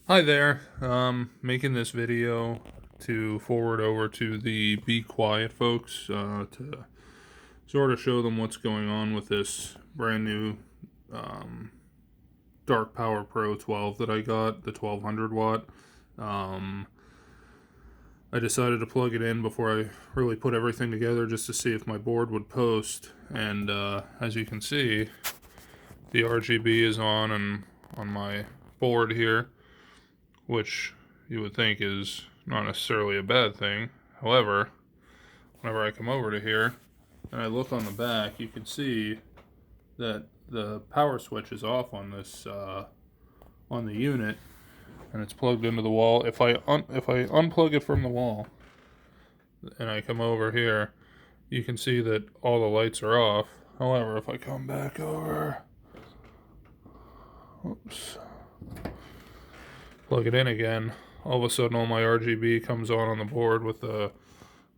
Hi there. Making this video to forward over to the Be Quiet folks to sort of show them what's going on with this brand new um, Dark Power Pro 12 that I got, the 1200 watt. Um, I decided to plug it in before I really put everything together just to see if my board would post. And as you can see, the RGB is on and on my board here, which you would think is not necessarily a bad thing. However, whenever I come over to here and I look on the back, you can see that the power switch is off on this on the unit, and it's plugged into the wall. If I unplug it from the wall and I come over here, you can see that all the lights are off. However, if I come back over, oops, plug it in again, all of a sudden all my RGB comes on the board with the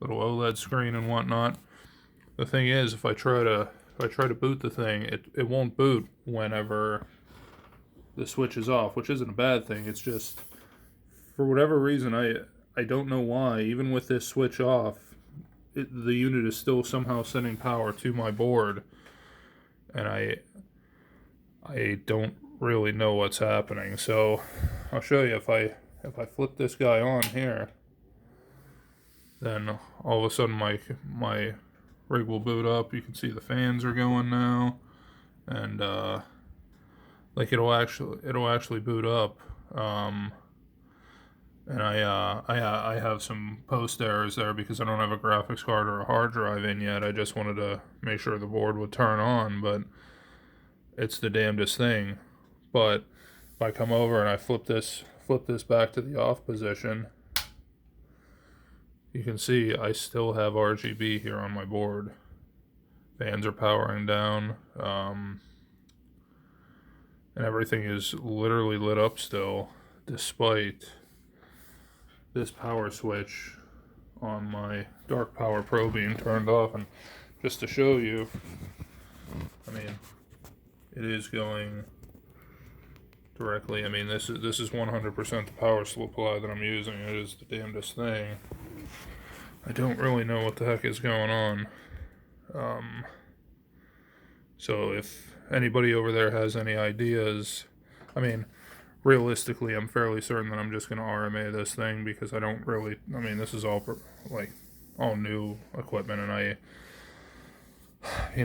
little OLED screen and whatnot. The thing is, if I try to boot the thing, it won't boot whenever the switch is off, which isn't a bad thing. It's just, for whatever reason, I don't know why, even with this switch off, the unit is still somehow sending power to my board, and I don't really know what's happening. So I'll show you. If I flip this guy on here, then all of a sudden my rig will boot up. You can see the fans are going now, and like it'll actually boot up. And I have some post errors there because I don't have a graphics card or a hard drive in yet. I just wanted to make sure the board would turn on, but it's the damnedest thing. But if I come over and I flip this back to the off position, you can see I still have RGB here on my board. Fans are powering down, and everything is literally lit up still, despite this power switch on my Dark Power Pro being turned off. And just to show you, I mean, it is going directly. I mean, this is 100% the power supply that I'm using. It is the damnedest thing. I don't really know what the heck is going on. So if anybody over there has any ideas, I mean, realistically, I'm fairly certain that I'm just going to RMA this thing, because I don't really, I mean, this is all all new equipment, and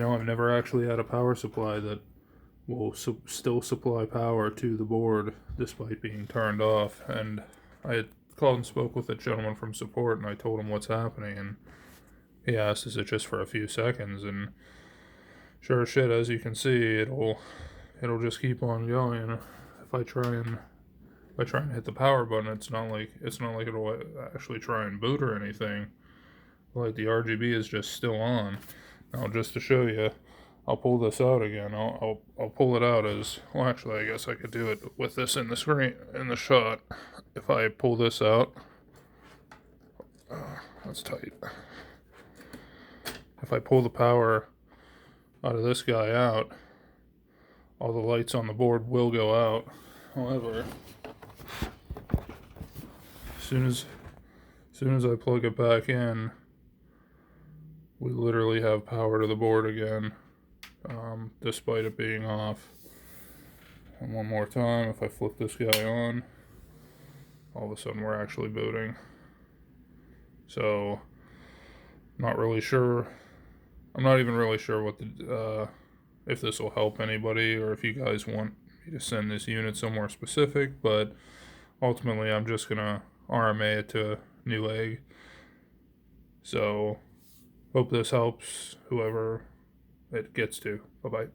I've never actually had a power supply that will still supply power to the board despite being turned off. And I had called and spoke with a gentleman from support, and I told him what's happening, and he asked, is it just for a few seconds? And sure as shit, as you can see, it'll just keep on going. If I try and hit the power button, it's not like it'll actually try and boot or anything. Like, the RGB is just still on. Now, just to show you, I'll pull this out again. I'll pull it out as well. Actually, I guess I could do it with this in the screen, in the shot. If I pull this out, that's tight. If I pull the power out of this guy out, all the lights on the board will go out. However, as soon as I plug it back in, we literally have power to the board again, despite it being off. And one more time, if I flip this guy on, all of a sudden we're actually booting. So, not really sure. I'm not even really sure what if this will help anybody, or if you guys want me to send this unit somewhere specific, but ultimately I'm just gonna RMA it to Newegg. So, hope this helps whoever it gets to. Bye-bye.